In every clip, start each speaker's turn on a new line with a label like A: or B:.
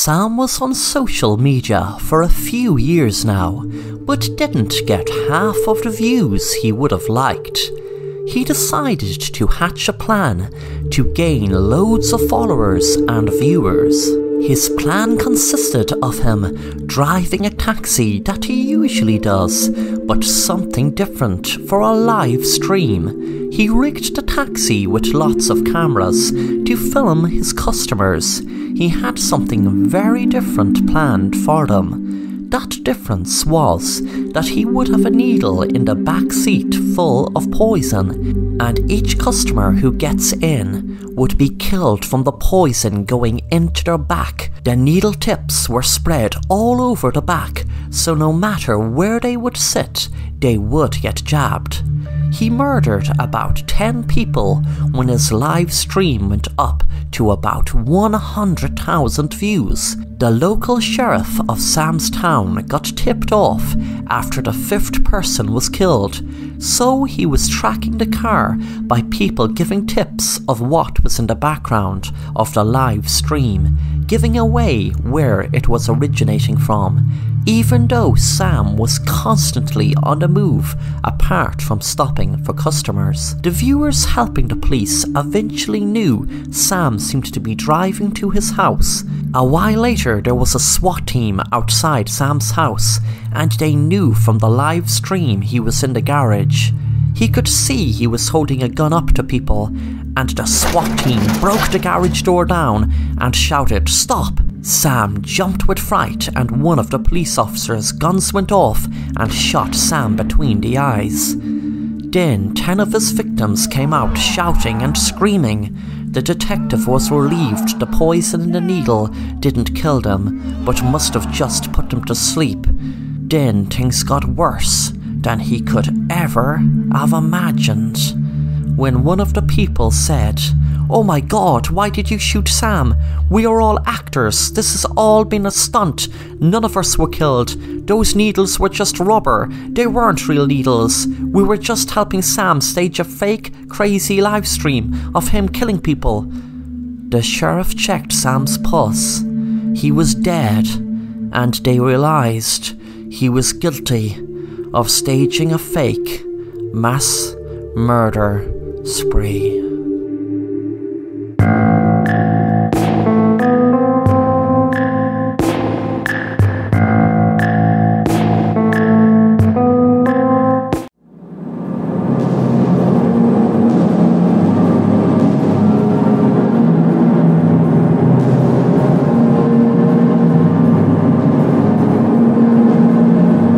A: Sam was on social media for a few years now, but didn't get half of the views he would have liked. He decided to hatch a plan to gain loads of followers and viewers. His plan consisted of him driving a taxi that he usually does, but something different for a live stream. He rigged the taxi with lots of cameras to film his customers. He had something very different planned for them. That difference was that he would have a needle in the back seat full of poison, and each customer who gets in would be killed from the poison going into their back. The needle tips were spread all over the back, so no matter where they would sit, they would get jabbed. He murdered about 10 people when his live stream went up to about 100,000 views. The local sheriff of Sam's town got tipped off after the 5th person was killed, so he was tracking the car by people giving tips of what was in the background of the live stream, giving away where it was originating from, even though Sam was constantly on the move apart from stopping for customers. The viewers helping the police eventually knew Sam seemed to be driving to his house. A while later there was a SWAT team outside Sam's house, and they knew from the live stream he was in the garage. He could see he was holding a gun up to people, and the SWAT team broke the garage door down and shouted, "Stop!" Sam jumped with fright, and one of the police officers' guns went off and shot Sam between the eyes. Then 10 of his victims came out shouting and screaming. The detective was relieved the poison in the needle didn't kill them, but must have just put them to sleep. Then things got worse than he could ever have imagined. When one of the people said, "Oh my God, why did you shoot Sam? We are all actors. This has all been a stunt. None of us were killed. Those needles were just rubber. They weren't real needles. We were just helping Sam stage a fake, crazy live stream of him killing people." The sheriff checked Sam's pulse. He was dead, and they realized he was guilty of staging a fake mass murder spree.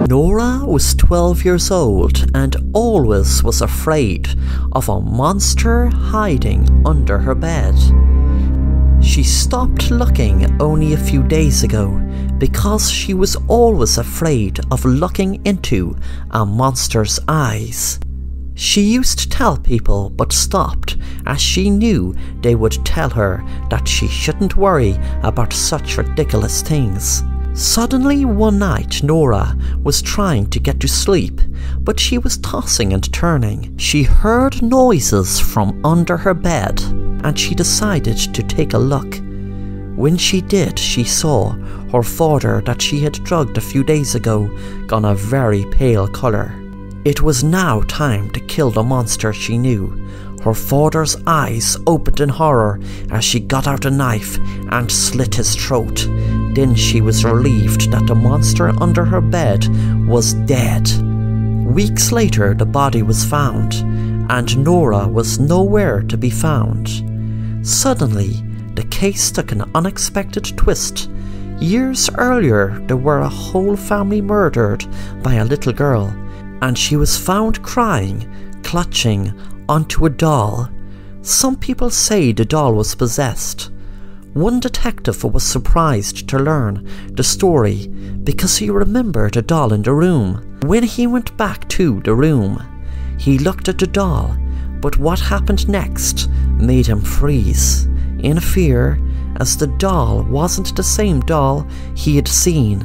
A: Nora was 12 years old and always was afraid of a monster hiding under her bed. She stopped looking only a few days ago because she was always afraid of looking into a monster's eyes. She used to tell people but stopped as she knew they would tell her that she shouldn't worry about such ridiculous things. Suddenly one night Nora was trying to get to sleep, but she was tossing and turning. She heard noises from under her bed, and she decided to take a look. When she did, she saw her father that she had drugged a few days ago gone a very pale colour. It was now time to kill the monster she knew. Her father's eyes opened in horror as she got out a knife and slit his throat. Then she was relieved that the monster under her bed was dead. Weeks later the body was found, and Nora was nowhere to be found. Suddenly, the case took an unexpected twist. Years earlier there were a whole family murdered by a little girl, and she was found crying, clutching onto a doll. Some people say the doll was possessed. One detective was surprised to learn the story because he remembered the doll in the room. When he went back to the room, he looked at the doll, but what happened next made him freeze in fear, as the doll wasn't the same doll he had seen.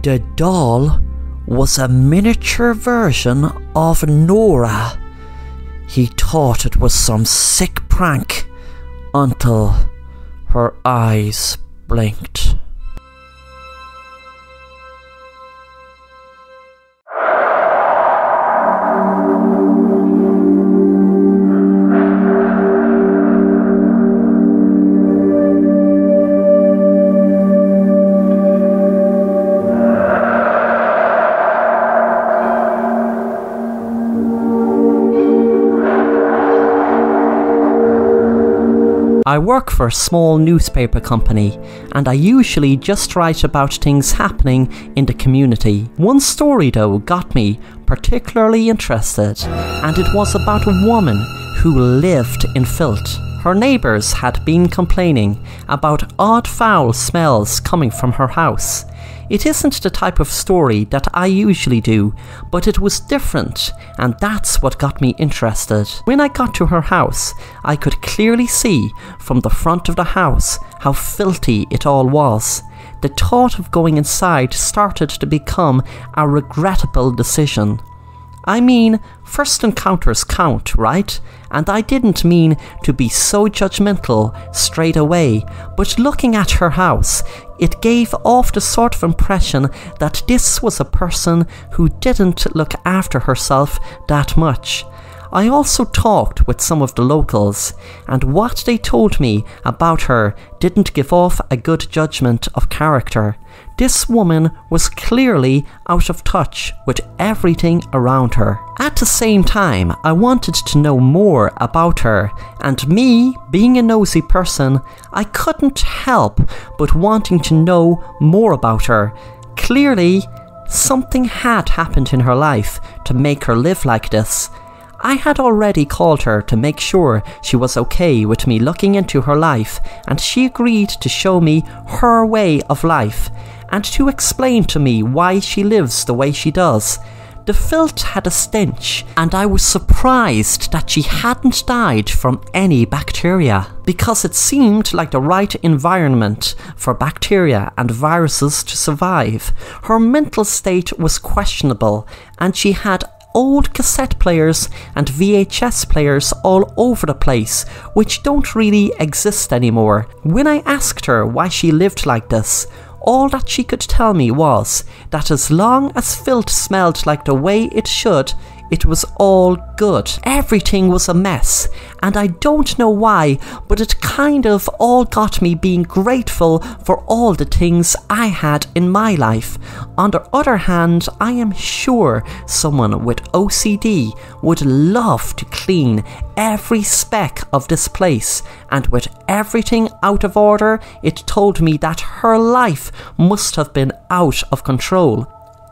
A: The doll was a miniature version of Nora. He thought it was some sick prank until her eyes blinked. I work for a small newspaper company, and I usually just write about things happening in the community. One story though got me particularly interested, and it was about a woman who lived in filth. Her neighbours had been complaining about odd foul smells coming from her house. It isn't the type of story that I usually do, but it was different, and that's what got me interested. When I got to her house, I could clearly see from the front of the house how filthy it all was. The thought of going inside started to become a regrettable decision. I mean, first encounters count, right? And I didn't mean to be so judgmental straight away, but looking at her house, it gave off the sort of impression that this was a person who didn't look after herself that much. I also talked with some of the locals, and what they told me about her didn't give off a good judgment of character. This woman was clearly out of touch with everything around her. At the same time, I wanted to know more about her, and me, being a nosy person, I couldn't help but wanting to know more about her. Clearly, something had happened in her life to make her live like this. I had already called her to make sure she was okay with me looking into her life, and she agreed to show me her way of life and to explain to me why she lives the way she does. The filth had a stench, and I was surprised that she hadn't died from any bacteria, because it seemed like the right environment for bacteria and viruses to survive. Her mental state was questionable, and she had old cassette players and VHS players all over the place, which don't really exist anymore. When I asked her why she lived like this, all that she could tell me was that as long as filth smelled like the way it should, it was all good. Everything was a mess, and I don't know why, but it kind of all got me being grateful for all the things I had in my life. On the other hand, I am sure someone with OCD would love to clean every speck of this place, and with everything out of order, it told me that her life must have been out of control.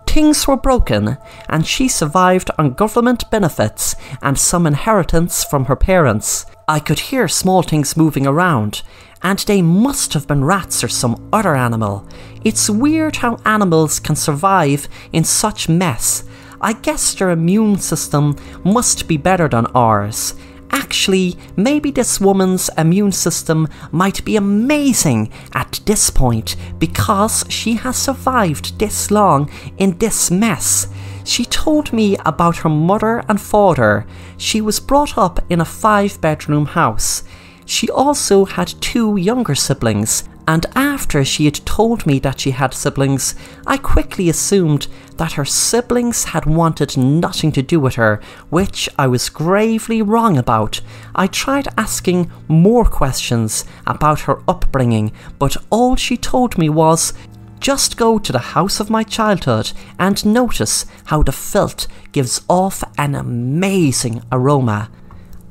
A: Things were broken, and she survived on government benefits and some inheritance from her parents. I could hear small things moving around, and they must have been rats or some other animal. It's weird how animals can survive in such mess. I guess their immune system must be better than ours. Actually, maybe this woman's immune system might be amazing at this point because she has survived this long in this mess. She told me about her mother and father. She was brought up in a 5-bedroom house. She also had 2 younger siblings, and after she had told me that she had siblings, I quickly assumed that her siblings had wanted nothing to do with her, which I was gravely wrong about. I tried asking more questions about her upbringing, but all she told me was, just go to the house of my childhood and notice how the filth gives off an amazing aroma.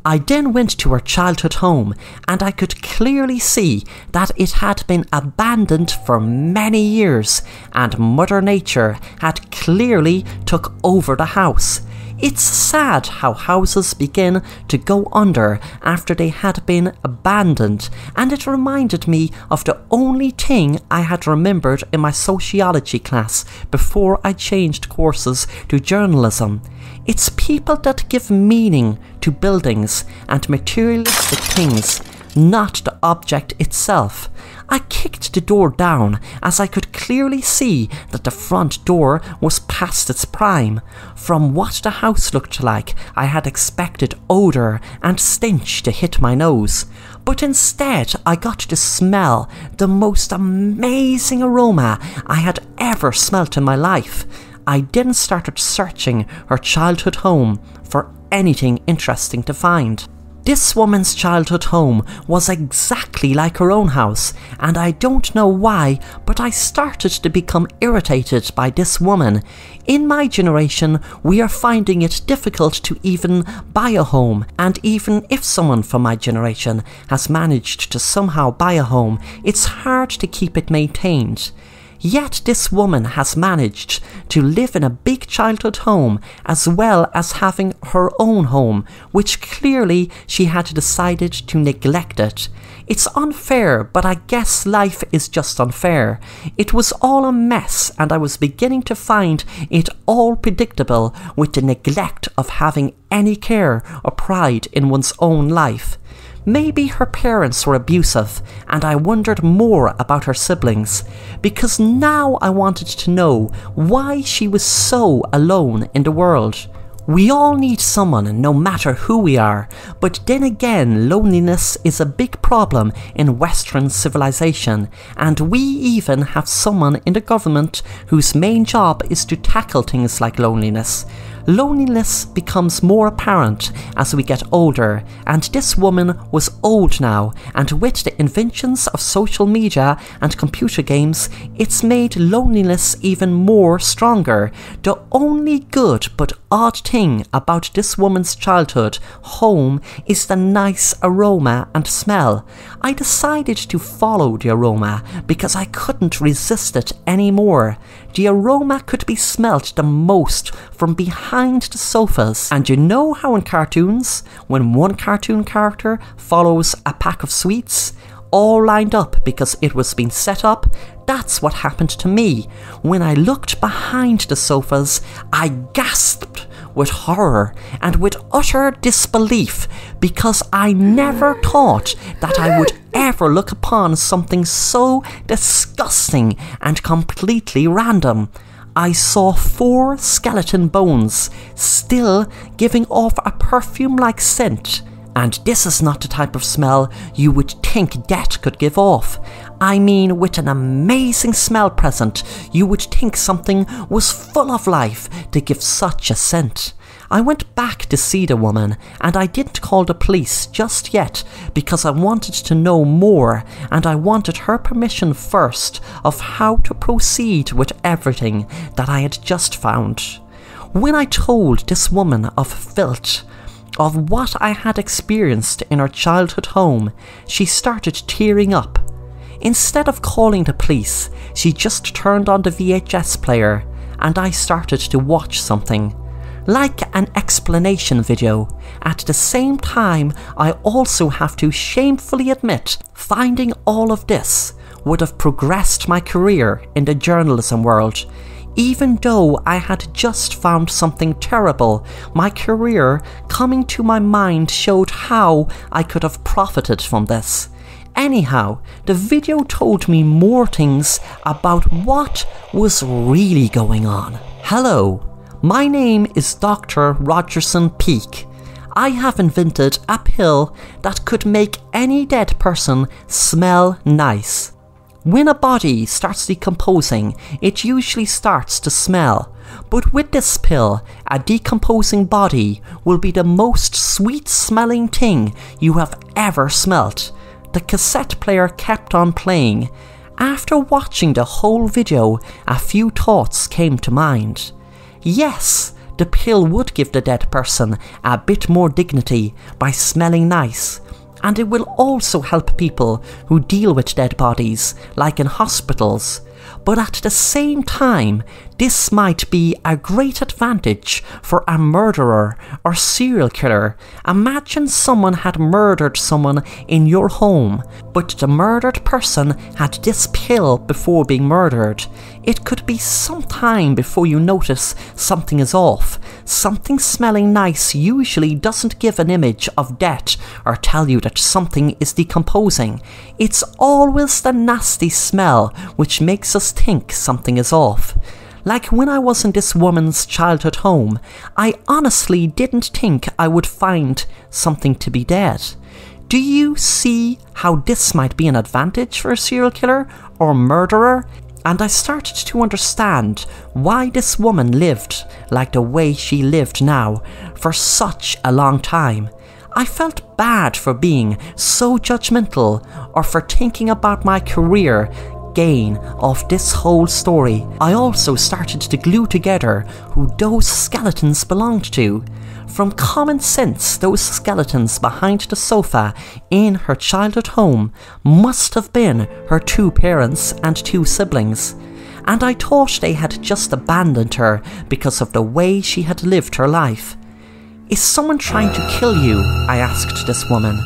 A: I then went to her childhood home, and I could clearly see that it had been abandoned for many years, and Mother Nature had clearly took over the house. It's sad how houses begin to go under after they had been abandoned, and it reminded me of the only thing I had remembered in my sociology class before I changed courses to journalism. It's people that give meaning to buildings and materialistic things, not the object itself. I kicked the door down as I could clearly see that the front door was past its prime. From what the house looked like, I had expected odour and stench to hit my nose, but instead I got to smell the most amazing aroma I had ever smelt in my life. I then started searching her childhood home for anything interesting to find. This woman's childhood home was exactly like her own house, and I don't know why, but I started to become irritated by this woman. In my generation, we are finding it difficult to even buy a home, and even if someone from my generation has managed to somehow buy a home, it's hard to keep it maintained. Yet this woman has managed to live in a big childhood home as well as having her own home, which clearly she had decided to neglect it. It's unfair, but I guess life is just unfair. It was all a mess, and I was beginning to find it all predictable with the neglect of having any care or pride in one's own life. Maybe her parents were abusive, and I wondered more about her siblings, because now I wanted to know why she was so alone in the world. We all need someone, no matter who we are, but then again, loneliness is a big problem in Western civilization, and we even have someone in the government whose main job is to tackle things like loneliness. Loneliness becomes more apparent as we get older, and this woman was old now, and with the inventions of social media and computer games, it's made loneliness even more stronger. The only good but odd thing about this woman's childhood home is the nice aroma and smell. I decided to follow the aroma because I couldn't resist it anymore. The aroma could be smelt the most from behind the sofas, and you know how in cartoons, when one cartoon character follows a pack of sweets, all lined up because it was being set up? That's what happened to me. When I looked behind the sofas, I gasped with horror and with utter disbelief, because I never thought that I would ever look upon something so disgusting and completely random. I saw 4 skeleton bones, still giving off a perfume-like scent. And this is not the type of smell you would think death could give off. I mean, with an amazing smell present, you would think something was full of life to give such a scent. I went back to see the woman, and I didn't call the police just yet because I wanted to know more, and I wanted her permission first of how to proceed with everything that I had just found. When I told this woman of filth, of what I had experienced in her childhood home, she started tearing up. Instead of calling the police, she just turned on the VHS player, and I started to watch something. Like an explanation video. At the same time, I also have to shamefully admit, finding all of this would have progressed my career in the journalism world. Even though I had just found something terrible, my career coming to my mind showed how I could have profited from this. Anyhow, the video told me more things about what was really going on. Hello. My name is Dr. Rogerson Peake. I have invented a pill that could make any dead person smell nice. When a body starts decomposing, it usually starts to smell. But with this pill, a decomposing body will be the most sweet-smelling thing you have ever smelt. The cassette player kept on playing. After watching the whole video, a few thoughts came to mind. Yes, the pill would give the dead person a bit more dignity by smelling nice, and it will also help people who deal with dead bodies, like in hospitals. But at the same time, this might be a great advantage for a murderer or serial killer. Imagine someone had murdered someone in your home, but the murdered person had this pill before being murdered. It could be some time before you notice something is off. Something smelling nice usually doesn't give an image of death or tell you that something is decomposing. It's always the nasty smell which makes us think something is off. Like when I was in this woman's childhood home, I honestly didn't think I would find something to be dead. Do you see how this might be an advantage for a serial killer or murderer? And I started to understand why this woman lived like the way she lived now for such a long time. I felt bad for being so judgmental or for thinking about my career gain of this whole story. I also started to glue together who those skeletons belonged to. From common sense, those skeletons behind the sofa in her childhood home must have been her 2 parents and 2 siblings. And I thought they had just abandoned her because of the way she had lived her life. "Is someone trying to kill you?" I asked this woman.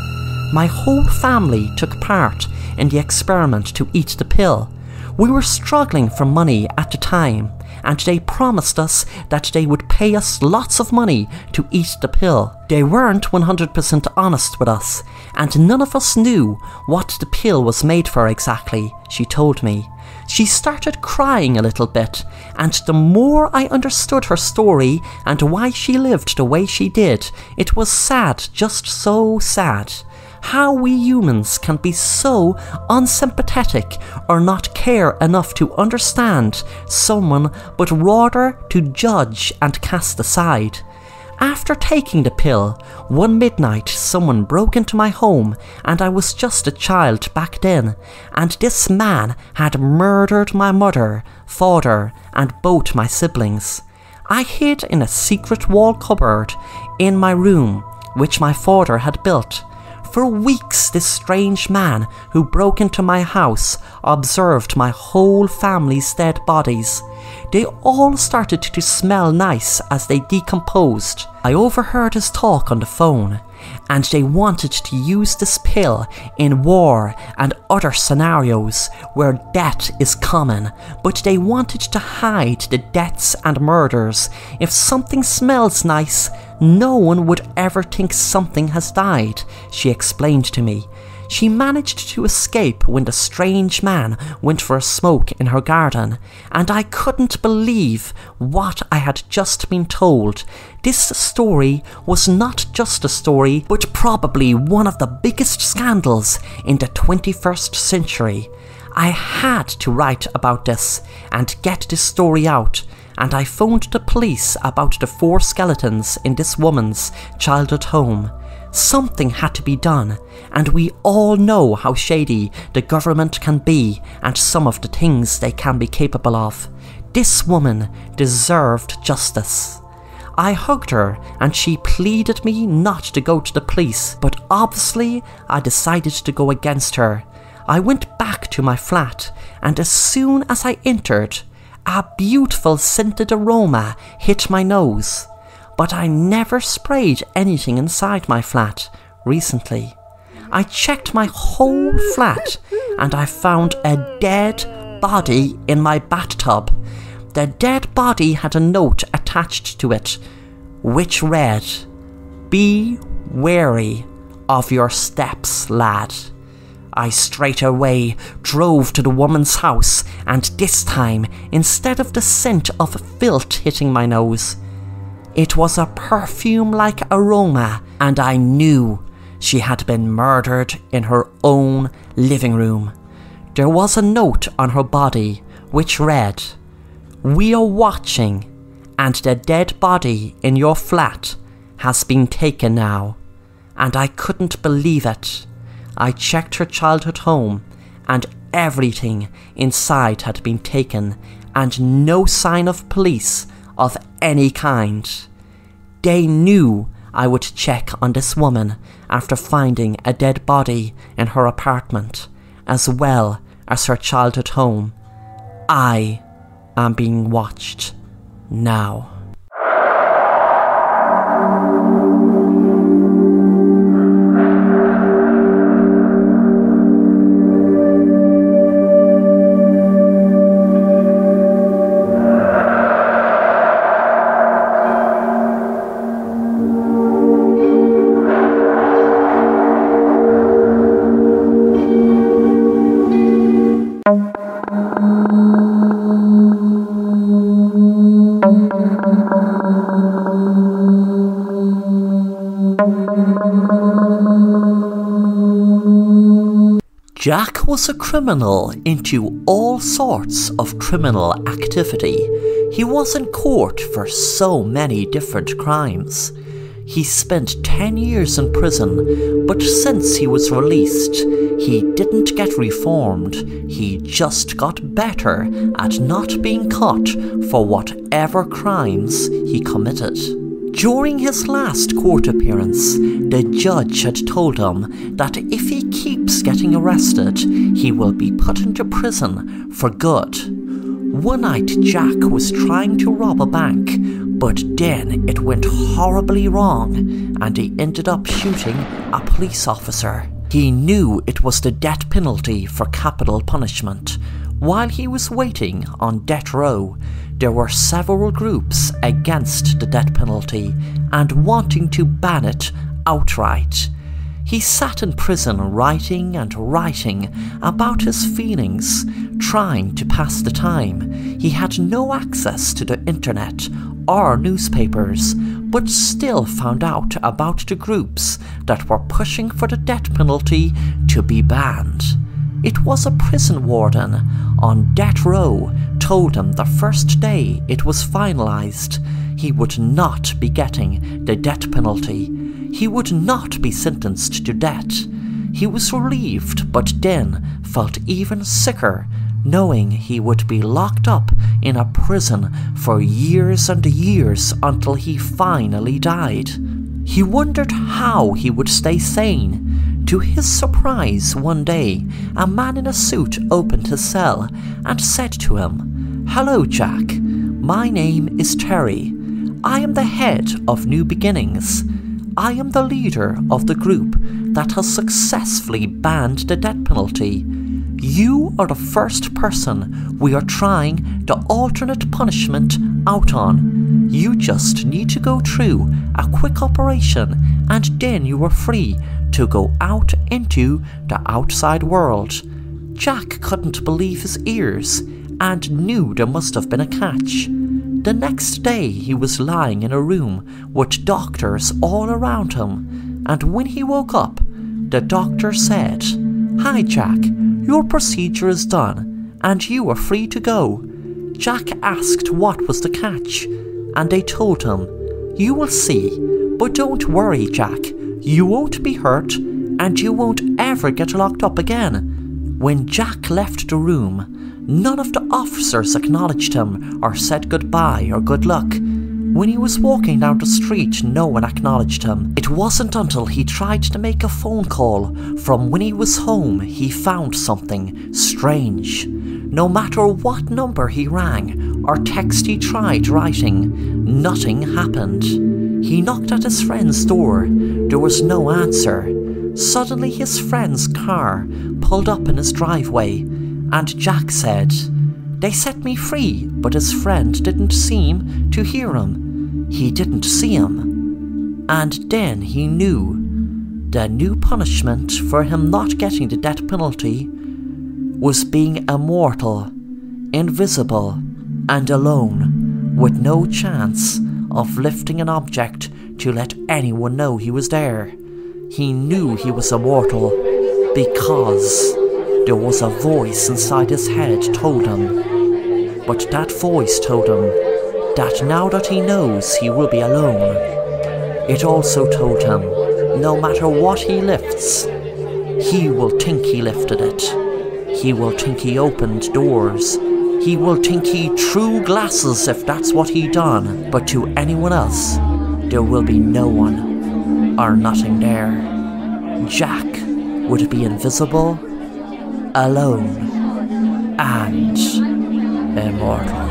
A: My whole family took part in the experiment to eat the pill. We were struggling for money at the time, and they promised us that they would pay us lots of money to eat the pill. They weren't 100% honest with us, and none of us knew what the pill was made for exactly, she told me. She started crying a little bit, and the more I understood her story and why she lived the way she did, it was sad, just so sad. How we humans can be so unsympathetic or not care enough to understand someone but rather to judge and cast aside. After taking the pill, one midnight someone broke into my home and I was just a child back then, and this man had murdered my mother, father and both my siblings. I hid in a secret wall cupboard in my room, which my father had built. For weeks this strange man who broke into my house observed my whole family's dead bodies. They all started to smell nice as they decomposed. I overheard his talk on the phone, and they wanted to use this pill in war and other scenarios where death is common, but they wanted to hide the deaths and murders. If something smells nice, no one would ever think something has died, she explained to me. She managed to escape when the strange man went for a smoke in her garden, and I couldn't believe what I had just been told. This story was not just a story, but probably one of the biggest scandals in the 21st century. I had to write about this and get this story out, and I phoned the police about the 4 skeletons in this woman's childhood home. Something had to be done, and we all know how shady the government can be and some of the things they can be capable of. This woman deserved justice. I hugged her and she pleaded me not to go to the police, but obviously I decided to go against her. I went back to my flat, and as soon as I entered, a beautiful scented aroma hit my nose. But I never sprayed anything inside my flat recently. I checked my whole flat and I found a dead body in my bathtub. The dead body had a note attached to it, which read, "Be wary of your steps, lad." I straight away drove to the woman's house, and this time, instead of the scent of filth hitting my nose, it was a perfume-like aroma, and I knew she had been murdered in her own living room. There was a note on her body which read, "We are watching, and the dead body in your flat has been taken now." And I couldn't believe it. I checked her childhood home, and everything inside had been taken, and no sign of police of any kind. They knew I would check on this woman after finding a dead body in her apartment, as well as her childhood home. I am being watched now. Jack was a criminal into all sorts of criminal activity. He was in court for so many different crimes. He spent 10 years in prison, but since he was released, he didn't get reformed. He just got better at not being caught for whatever crimes he committed. During his last court appearance, the judge had told him that if he keeps getting arrested, he will be put into prison for good. One night Jack was trying to rob a bank, but then it went horribly wrong and he ended up shooting a police officer. He knew it was the death penalty for capital punishment. While he was waiting on death row, there were several groups against the death penalty and wanting to ban it outright. He sat in prison writing and writing about his feelings, trying to pass the time. He had no access to the internet or newspapers, but still found out about the groups that were pushing for the death penalty to be banned. It was a prison warden on death row told him the first day it was finalized, he would not be getting the death penalty. He would not be sentenced to death. He was relieved, but then felt even sicker, knowing he would be locked up in a prison for years and years until he finally died. He wondered how he would stay sane. To his surprise, one day, a man in a suit opened his cell and said to him, "Hello, Jack. My name is Terry. I am the head of New Beginnings. I am the leader of the group that has successfully banned the death penalty. You are the first person we are trying the alternate punishment out on. You just need to go through a quick operation and then you are free to go out into the outside world." Jack couldn't believe his ears and knew there must have been a catch. The next day he was lying in a room with doctors all around him, and when he woke up, the doctor said, "Hi Jack, your procedure is done and you are free to go." Jack asked what was the catch, and they told him, "You will see, but don't worry Jack, you won't be hurt and you won't ever get locked up again." When Jack left the room, none of the officers acknowledged him or said goodbye or good luck. When he was walking down the street, no one acknowledged him. It wasn't until he tried to make a phone call from when he was home he found something strange. No matter what number he rang or text he tried writing, nothing happened. He knocked at his friend's door. There was no answer. Suddenly his friend's car pulled up in his driveway, and Jack said, "They set me free," but his friend didn't seem to hear him. He didn't see him. And then he knew the new punishment for him not getting the death penalty was being immortal, invisible, and alone, with no chance of lifting an object to let anyone know he was there. He knew he was immortal because there was a voice inside his head told him. But that voice told him that now that he knows he will be alone, it also told him no matter what he lifts, he will think he lifted it. He will think he opened doors. He will think he threw glasses if that's what he done. But to anyone else, there will be no one or nothing there. Jack would be invisible, alone, and immortal.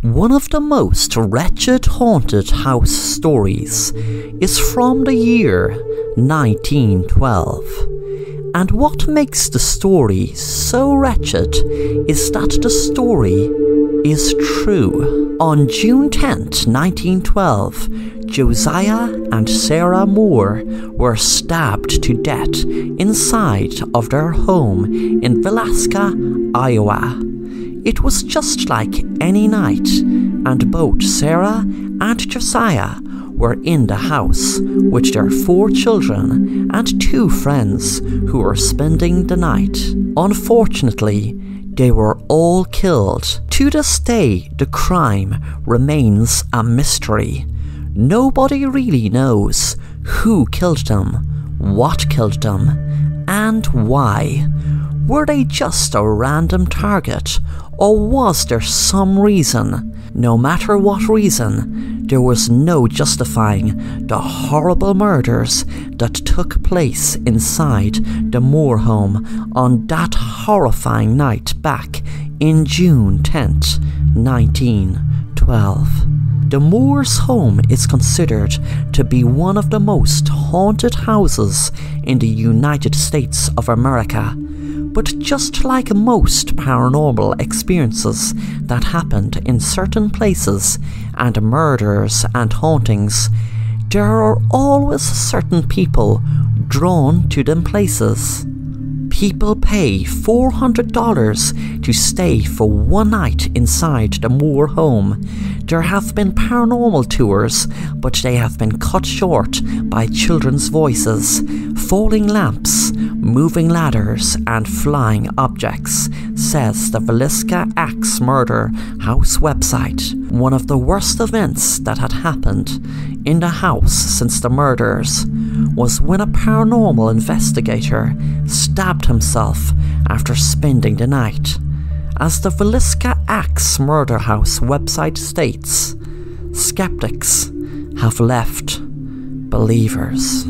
A: One of the most wretched haunted house stories is from the year 1912. And what makes the story so wretched is that the story is true. On June 10th, 1912, Josiah and Sarah Moore were stabbed to death inside of their home in Villisca, Iowa. It was just like any night, and both Sarah and Josiah were in the house with their 4 children and 2 friends who were spending the night. Unfortunately, they were all killed. To this day, the crime remains a mystery. Nobody really knows who killed them, what killed them, and why. Were they just a random target, or was there some reason? No matter what reason, there was no justifying the horrible murders that took place inside the Moore home on that horrifying night back in June 10th, 1912. The Moore's home is considered to be one of the most haunted houses in the United States of America. But just like most paranormal experiences that happened in certain places and murders and hauntings, there are always certain people drawn to them places. People pay $400 to stay for one night inside the Moore home. There have been paranormal tours, but they have been cut short by children's voices, falling lamps, moving ladders, and flying objects, says the Villisca Axe Murder House website. One of the worst events that had happened in the house since the murders was when a paranormal investigator stabbed himself after spending the night. As the Villisca Axe Murder House website states, skeptics have left believers.